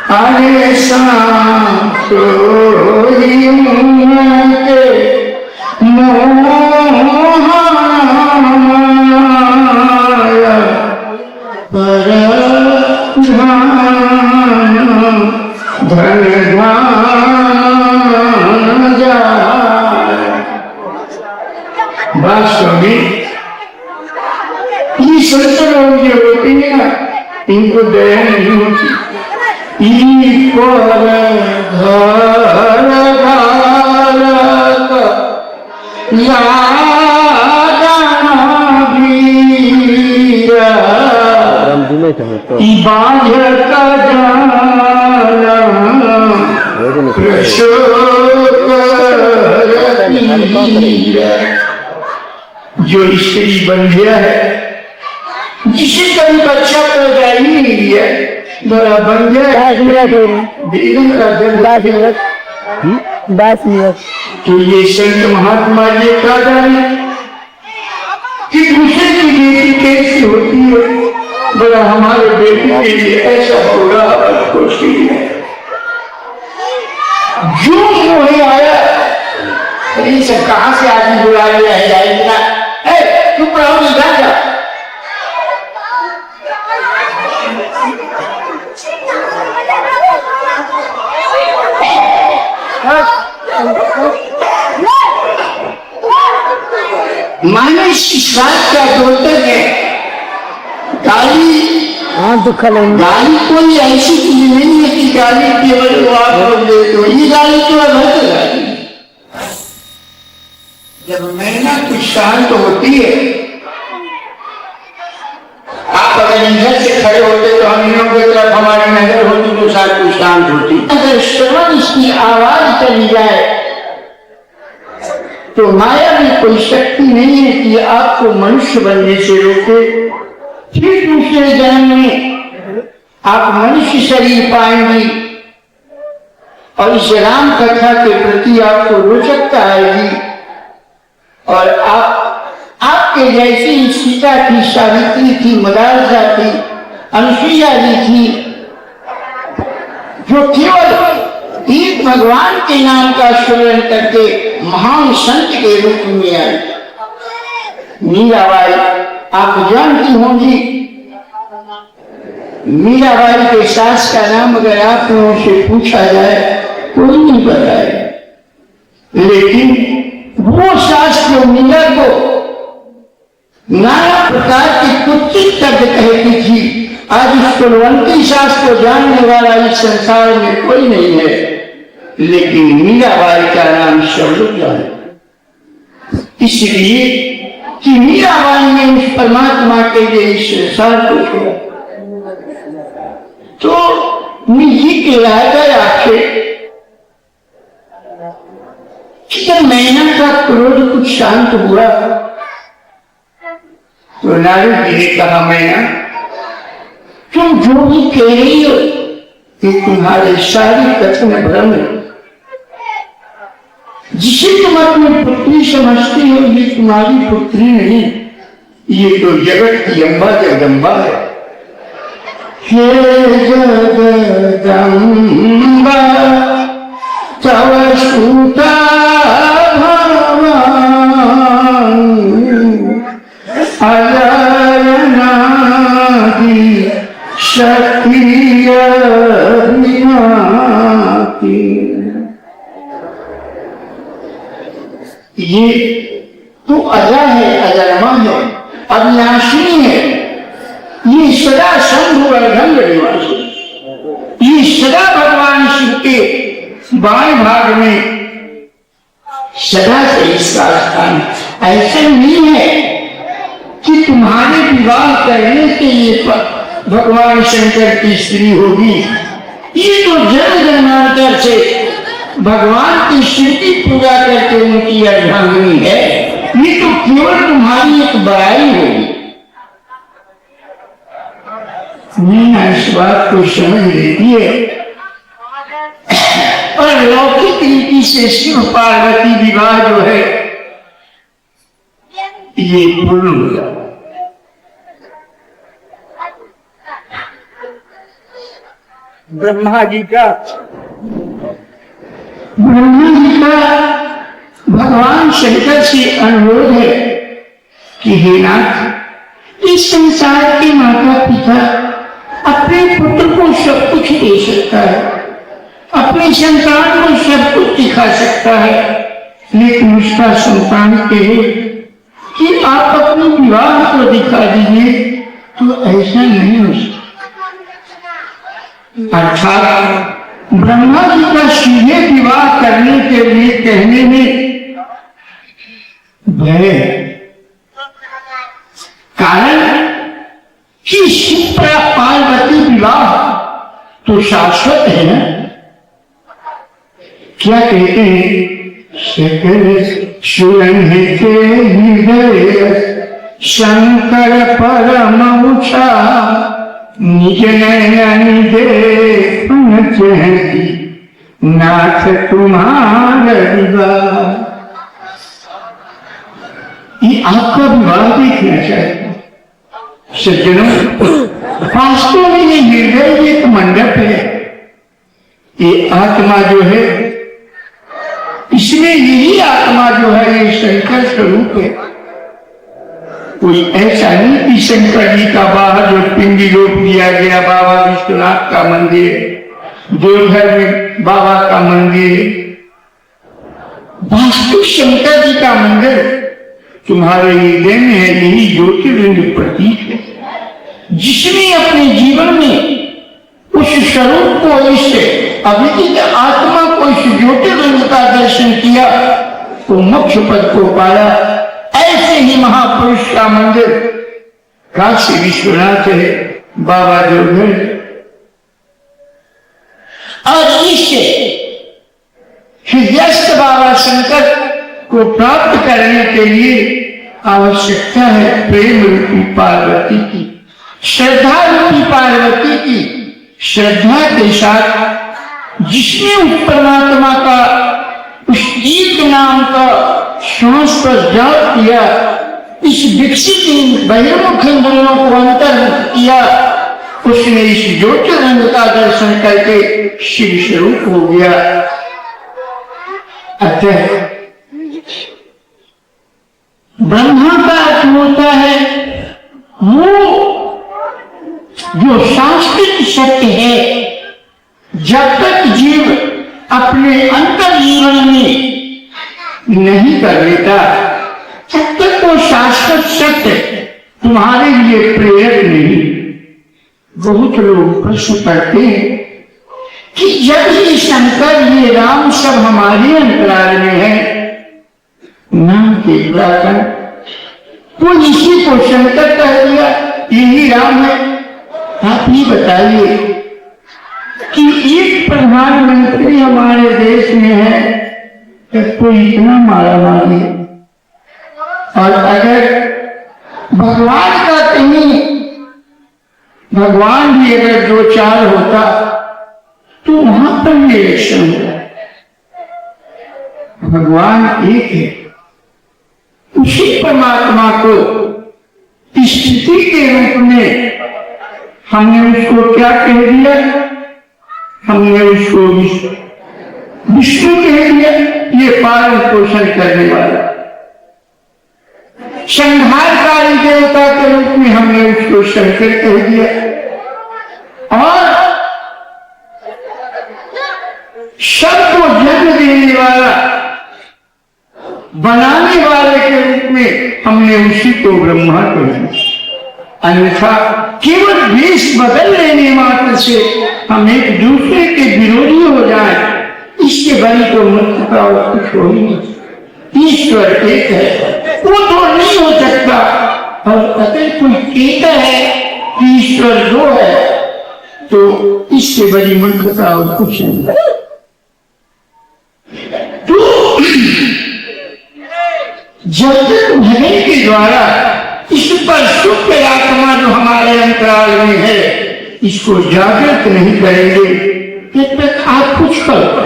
अरे शाम संत लोग जो होते हैं ना, इनको दया नहीं होती। जो स्त्री बन गया है, जिसे कभी बच्चा पैदा ही नहीं है, बड़ा बन गया 10 मिनट। तो ये संत महात्मा ये कहा जाए कि दूसरे की बेटी कैसी होती है, बड़ा हमारे बेटे के लिए ऐसा होगा कोशिश है। जो वही आया, अरे सब कहाँ से आदमी बुला लिया है जाएगी ना, चुप रहो, निकाल जा। मानव शिक्षात का द्योतक है। गाली गाली कोई ऐसी चीज नहीं है कि गाली केवल आप दे दो, ये गाली तो अलग गाली। जब मैना कुछ शांत होती है, आप अगर इधर से खड़े होते तो हम इनों की तरफ हमारी नजर होती तो शायद कुछ शांत होती। अगर श्रवण इसकी आवाज चली जाए तो माया में कोई शक्ति नहीं है कि आपको मनुष्य बनने से रोके। फिर दूसरे जन्म में आप मनुष्य शरीर पाएंगी और इस राम कथा के प्रति आपको रोचकता आएगी और आपके जैसी सीता थी, सावित्री थी, मदालसा थी, अनुसुईया जी थी, जो केवल एक भगवान के नाम का स्मरण करके महान संत के रूप में आए। मीराबाई आप जानती होंगी, मीराबाई के सास का नाम अगर आप लोगों से पूछा जाए कोई नहीं बताए, लेकिन वो सास जो मीरा को नाना प्रकार की कुत्सित शब्द कहती थी, आज उस कुलवंती सास को जानने वाला इस संसार में कोई नहीं है, लेकिन मीराबाई का नाम सब लोग जाने। इसलिए कि मीराबाई ने उस परमात्मा के लिए इस संसार को छोड़ा। तो निजी के राजा आखिर जब मैना का क्रोध कुछ शांत हुआ तो नारद जी ने कहा, मैना तुम जो भी कह रही हो कि तुम्हारे सारी कथन भ्रम है, जिसे तुम अपनी पुत्री समझती हो ये तुम्हारी पुत्री नहीं, ये तो जगत की अम्बा जगदम्बा है। हे जगदम्बा तव सुता शक्ति ये तो अजा है, अजन्मा है, अविनाशी है, ये सदा शंभु अर्धंग निवासी, ये सदा भगवान शिव के बाएं भाग में सदा से इसका स्थान। ऐसा नहीं है कि तुम्हारे विवाह करने के लिए भगवान शंकर की स्त्री होगी, ये तो जन्म जन्मांतर से भगवान की शिव की पूजा करके उनकी अर्धांगिनी है। ये तो केवल बड़ाई होगी। मीना इस बात को समझ लेती है और लौकिक रीति से शिव पार्वती विवाह जो है ये पूर्ण हो जाता। ब्रह्मा जी का भगवान शंकर से अनुरोध है कि हे नाथ, इस संसार के माता पिता अपने पुत्र को सब कुछ दे सकता है, अपनी संतान को सब कुछ दिखा सकता है, लेकिन उसका संतान कहे कि आप अपनी विवाह को दिखा दीजिए, तो ऐसा नहीं हो सकता। अर्थात ब्रह्मा जी का सीधे विवाह करने के लिए कहने में भय, कारण कि शिव पार्वती विवाह तो शाश्वत है ना। क्या कहते हैं, सकल सुरंहित हृदय शंकर परमउषा निज नयन देखन चाहती नाथ तुम्हारा विवाह। ये आपका विवाह देखना चाहते सज्जनों। वास्तव में ये हृदय एक मंडप है। ये आत्मा जो है, इसमें यही आत्मा जो है ये शंकर स्वरूप है। कोई ऐसा नहीं कि शंकर जी का बाहर जो पिंडी रोप दिया गया, बाबा विश्वनाथ का मंदिर, देवघर में बाबा का मंदिर, वास्तु शंकर जी का मंदिर तुम्हारे हृदय में है। यही ज्योतिर्लिंग प्रतीक है, जिसने अपने जीवन में उस स्वरूप को, इस अभिजित आत्मा को, इस ज्योतिर्लिंग का दर्शन किया तो मोक्ष पद को पाया। ऐसे ही महापुरुष का मंदिर काशी विश्वनाथ है, बाबा देवघर। और इस हृदयस्थ बाबा शंकर को प्राप्त करने के लिए आवश्यकता है प्रेम रूपी पार्वती की, श्रद्धा रूपी पार्वती की। श्रद्धा के साथ जिसने उस परमात्मा का, उस एक नाम का श्वास पर जाप किया, इस विकसित बहिर्मुख इंद्रियों को अंतर्मुख किया, उसने इस ज्योतिर्लिंग का दर्शन करके शिव स्वरूप हो गया। अतः ब्रह्मा का अर्थ होता है वो जो शाश्वत सत्य है। जब तक जीव अपने अंतर जीवन में नहीं कर लेता, तब तक वो शाश्वत सत्य तुम्हारे लिए प्रेरक नहीं। बहुत लोग प्रश्न करते हैं कि जब ये शंकर, ये राम सब हमारे अंतराल में है, नाम के कारण वो इसी को शंकर कह दिया, यही राम है। आप ही बताइए कि एक प्रधानमंत्री हमारे देश में है, कोई इतना मारा मारी, और अगर भगवान का कहीं, भगवान भी अगर 2-4 होता तो वहां पर इलेक्शन होता। भगवान एक है, उसी परमात्मा को स्थिति के रूप में हमने उसको क्या कह दिया, हमने उसको विष्णु कह दिया। ये पालन पोषण करने वाला संहारकारी देवता के रूप में हमने उसको शंकर कह दिया, और सबको जन्म देने वाला, बनाने वाले के रूप में हमने उसी को ब्रह्मा कह दिया। अन्यथा केवल वेश बदल लेने मात्र से हम एक दूसरे के विरोधी हो जाए, इसके बड़ी को मुक्ति और कुछ हो नहीं। ईश्वर एक है, वो तो नहीं हो सकता। और अगर कोई कहता है कि ईश्वर 2 है, तो इससे बड़ी मूर्खता और कुछ नहीं। तो जब तक भजन के द्वारा पर सुप्त आत्मा जो हमारे अंतराल में है, इसको जागृत नहीं करेंगे तब तक आप कुछ करो,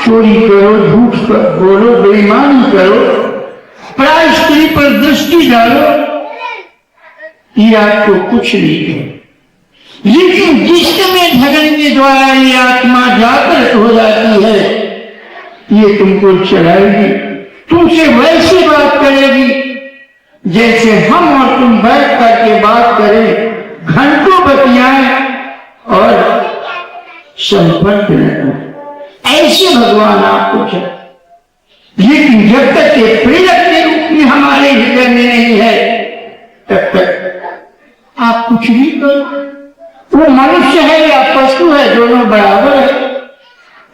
चोरी करो, झूठ बोलो, बेईमानी करो, पराई स्त्री पर दृष्टि डालो, ये आपको कुछ नहीं है। लेकिन जिस समय भजन के द्वारा ये आत्मा जागृत हो जाती है, ये तुमको चलाएगी, तुमसे वैसी बात करेगी जैसे हम और तुम बैठ करके बात करें, घंटों बतियाएं और संपर्क न करें। ऐसे भगवान आपको चलाए। लेकिन जब तक ये प्रेरक के रूप में हमारे हृदय में नहीं है, तब तक आप कुछ भी करो। वो मनुष्य है या पशु है, दोनों बराबर है।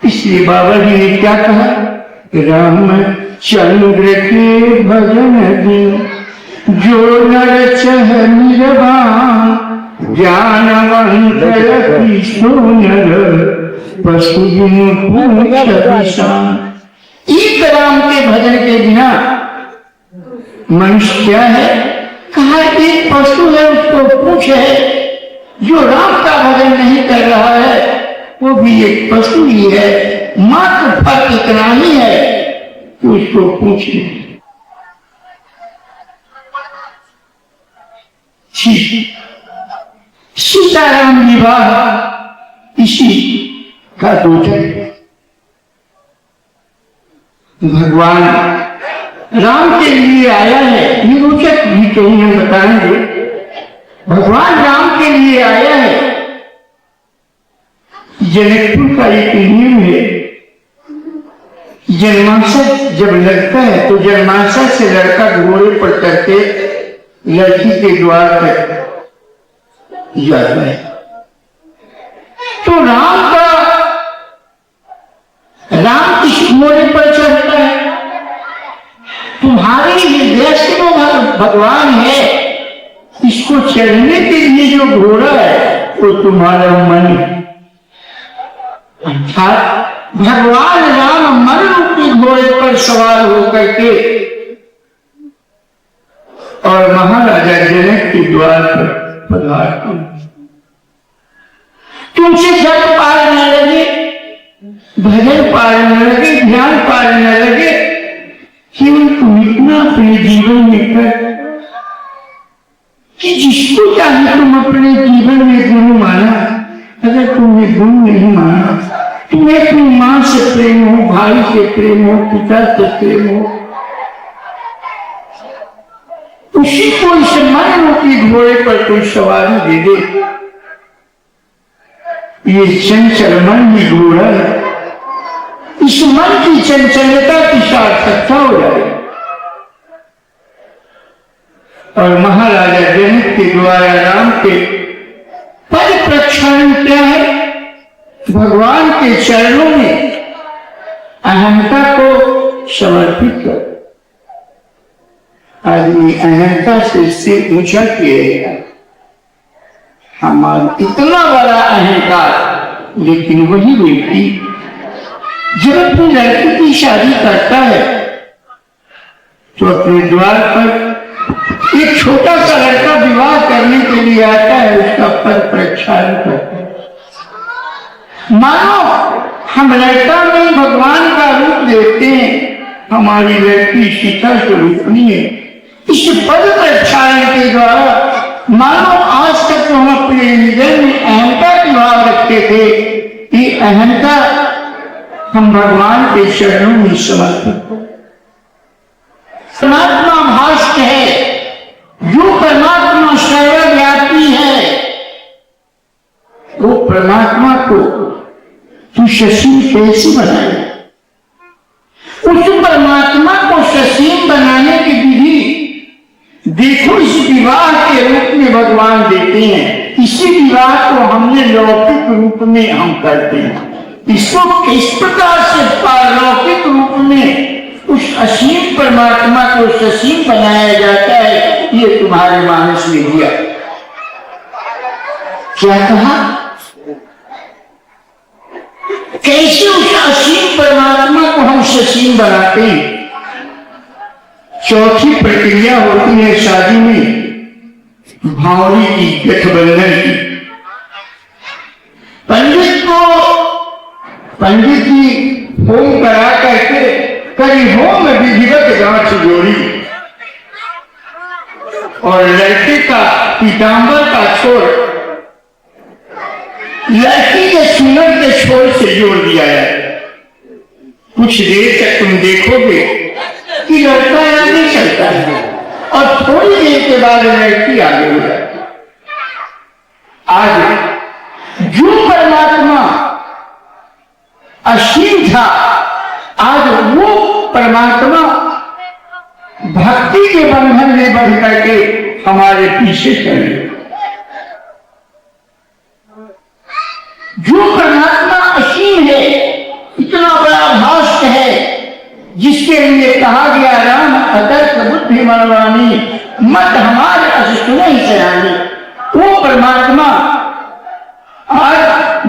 इसलिए बाबा जी ने क्या कहा, रामचंद्र के भजन दिन जो नर चह निर्वाण, ज्ञानवंत सोनर पशु एक राम के भजन के बिना मनुष्य क्या है? कहा एक पशु है, उसको पूछ है। जो राम का भजन नहीं कर रहा है वो भी एक पशु ही है। मात्र फर्क इतना ही है कि उसको पूछ नहीं। सीताराम विवाह इसी का द्योतक। भगवान राम के लिए आया है, ये रोचक भी कहीं हम बताएंगे। भगवान राम के लिए आया है। जनकपुर का एक नियम है, जन्माशा जब लगता है तो जन्माशा से लड़का घोड़े पर करके लड़की के द्वार तक जाता है। तो राम इस घोड़े पर चढ़ता है। तुम्हारे हृदय से वो भगवान है, इसको चढ़ने के लिए जो घोड़ा है वो तुम्हारा मन है। अर्थात भगवान राम मन रूपी घोड़े पर सवार होकर के और महाराजा जनक के द्वार पर पधारते। तुमसे जप पार न लगे, भजन पार न लगे, ध्यान पार न लगे, केवल तुम इतना अपने जीवन में कर कि जिसको चाहे तुम अपने जीवन में गुरु माना। अगर तुमने गुरु नहीं माना, तुम्हें अपनी मां से प्रेम हो, भाई से प्रेम हो, पिता से प्रेम हो, उसी को इस मन रूपी घोड़े पर कोई सवारी दे दे। ये चंचल मन ही घोड़ा है। इस मन की चंचलता की सार्थकता हो जाए। और महाराजा जनक के द्वारा राम के पद प्रक्षालन क्या है? भगवान के चरणों में अहंता को समर्पित कर। आदमी अहंता से सिर ऊंचा किएगा। हमारा इतना बड़ा अहंकार, लेकिन वही व्यक्ति जब अपनी लड़की की शादी करता है तो अपने द्वार पर एक छोटा सा लड़का विवाह करने के लिए आता है, उसका पद प्रक्षालन करता है। मानो हम लड़का में भगवान का रूप देखते हैं, हमारी लड़की सीता स्वरूपनी है। इस पद प्रक्षालन के द्वारा मानो आज तक तो हम अपने हृदय में अहंता की भाव रखते थे, ये अहंता हम भगवान के चरणों में समर्पित। परमात्मा भाष्य है, जो परमात्मा सर्वव्यापी है, वो परमात्मा को तू ससीम कैसे बनाए? उस परमात्मा को ससीम बनाने की विधि देखो, इस विवाह के रूप में भगवान देते हैं। इसी विवाह को हमने लौकिक रूप में हम करते हैं। इसको किस प्रकार से पारलौकिक रूप में उस असीम परमात्मा को ससीम बनाया जाता है, ये तुम्हारे मानस में दिया। क्या कहा? कैसे उस असीम परमात्मा को हम ससीम बनाते हैं? चौथी प्रक्रिया होती है शादी में, मावली की गठबंधन की। पंडित जी होम करा करके करी होम विधिवत गांठ जोड़ी और लड़के का पीताम्बर का छोर लड़की के सुनर के छोर से जोड़ दिया है। कुछ देर तक तुम देखोगे कि लड़का आगे चलता है और थोड़ी देर के बाद लड़की आगे हो जाती है। आज जो परमात्मा असीम था, आज वो परमात्मा भक्ति के बंधन में बंध करके हमारे पीछे चले। जो परमात्मा असीम है, इतना बड़ा भाष्ट है, जिसके लिए कहा गया राम अतर्क बुद्धि मनवानी मत हमारे असुन ही चलानी, वो परमात्मा आज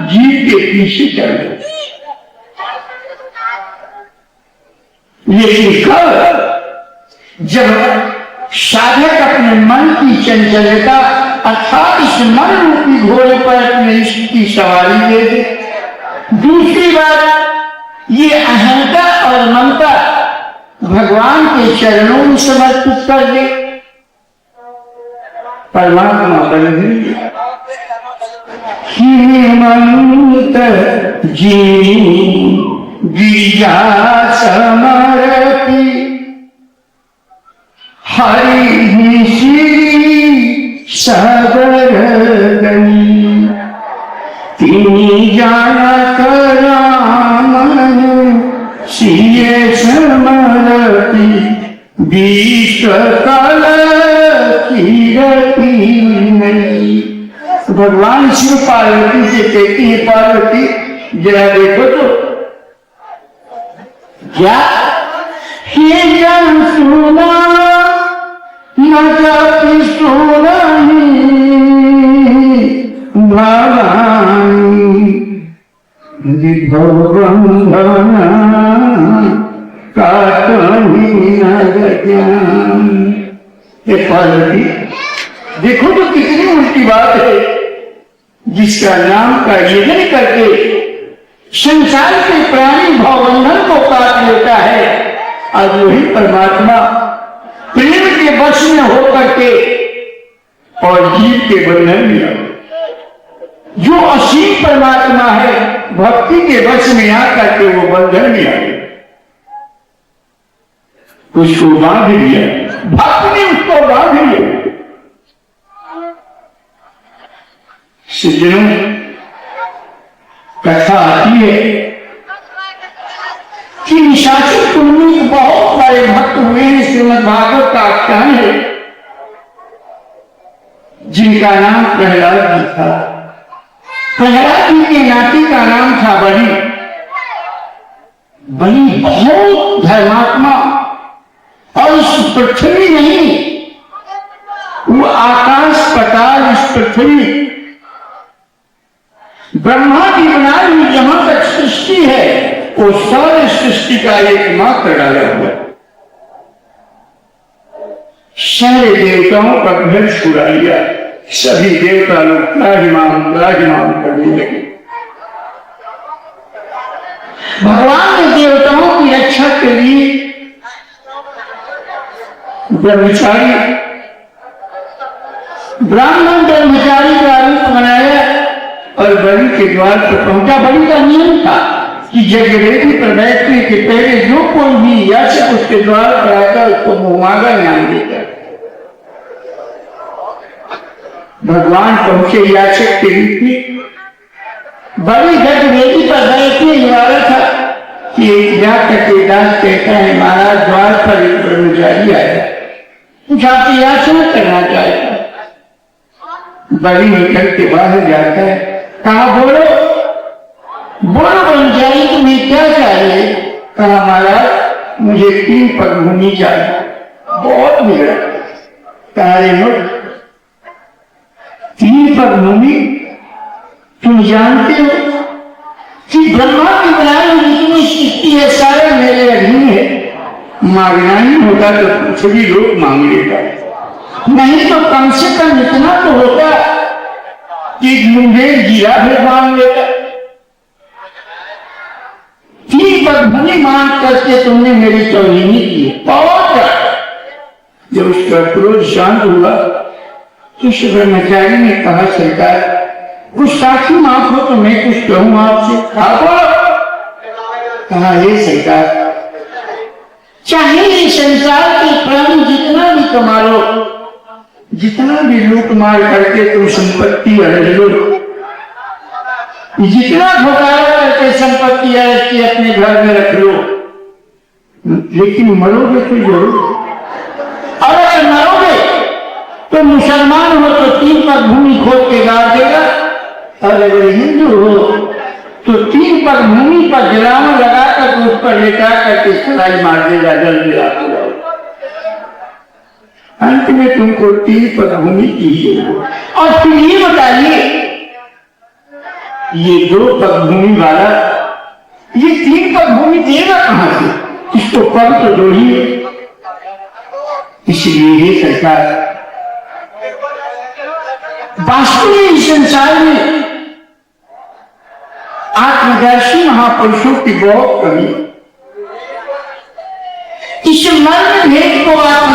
जीव के पीछे चल रहे। लेकिन कब जब साधक अपने मन की चंचलता अर्थात इस मन रूपी घोड़े पर अपने इश्क की सवारी ले दे। दूसरी बात, ये अहंकार और ममता भगवान के चरणों में समर्पित कर दे, परमात्मा बन गई। हिमंत जी गिरिजा समरती हरि श्री सागर गई, तिनी जाना करामन सिए समरती विश्व काल कीरती नहीं। भगवान शिव पार्वती से कहती है, पार्वती जरा देखो तो क्या ये जन सुना न जाति सुना भवानी विभवबंधना काटनी नगज्ञान। ये पार्वती देखो तो कितनी उल्टी बात है, जिसका नाम का यजन करके संसार के प्राणी भवबंधन को काट लेता है, और वही परमात्मा प्रेम के वश में होकर के और जीव के बंधन में आए। जो असीम परमात्मा है, भक्ति के वश में आकर के वो बंधन में आए, उसको बांध लिया, भक्त ने उसको बांध लिया। सज्जनों, कथा आती है कि निशाचर कुंडी बहुत बड़े भक्त हुए हैं। श्रीमद् भागवत का आख्यान है, जिनका नाम प्रहलाद जी था। प्रहलाद जी के नाती का नाम था बलि। बलि बहुत धर्मात्मा, और इस पृथ्वी नहीं, वो आकाश पताल, इस पृथ्वी ब्रह्मा की बनाई हुई जहां तक सृष्टि है, वो सारे सृष्टि का एकमात्र डाला हुआ। सारे देवताओं का घर छुड़ा लिया, सभी देवता लोग राजमान करने लगे। भगवान ने देवताओं की रक्षा के लिए ब्रह्मचारी ब्राह्मण ब्रह्मचारी का रूप बनाया और बलि के द्वार पर पहुंचा। बलि का नियम था कि जगवेदी पर बैठने के पहले जो कोई भी याचक उसके द्वार पर आकर उसको मुहागा नाम देता। भगवान पहुंचे याचक के रूप में। बलि जगवेदी पर बैठने वाला था कि एक जाकर के दास कहता है, महाराज द्वार पर एक ब्रह्मचारी आया, जाति याचना करना चाहता। बलि निकल के बाहर जाता है, कहा बोलो बोलो ब्रह्मचारी, तुम्हें क्या चाहिए? कहा महाराज मुझे 3 पग भूमि चाहिए, बहुत बिगड़ा। कहा रे 3 पग भूमि, तुम जानते हो कि ब्रह्मा की बनाई हुई जितनी सृष्टि है सारे मेरे अधीन है। मांगना ही होता तो कुछ भी लोग मांग लेता, नहीं तो कम से कम इतना तो होता कि मुंगेर जीरा भी मांग लेता। 3 पग भूमि मांग करके तुमने मेरी तौहीनी की। बहुत जब उसका क्रोध शांत हुआ तो शुभ्रमचारी ने कहा, सरकार गुस्ताखी माफ हो तो मैं कुछ कहूं आपसे। कहा, हे सरकार, चाहे ये संसार के प्राणी जितना भी कमा लो, जितना भी लूट मार करके तुम संपत्ति अरज लो, जितना घोटाला करके संपत्ति अरज के अपने घर में रख लो, लेकिन मरोगे तो जरूर। और अगर मरोगे तो मुसलमान हो तो 3 पग भूमि खोद के गाड़ देगा, और अगर हिंदू हो तो 3 पग भूमि पर जलावन लगाकर उस पर लेटा करके सलाई मार देगा, जल दिला। अंत में तुमको 3 पग भूमि की। और फिर ये बताइए, ये 2 पग भूमि वाला ये 3 पग भूमि देगा कहां से? इसको पग तो 2 ही है। इसलिए ये सरकार, वास्तव में इस संसार में आत्मदर्शी महापुरुषों की बहुत कमी। इस मर्म भेद को आप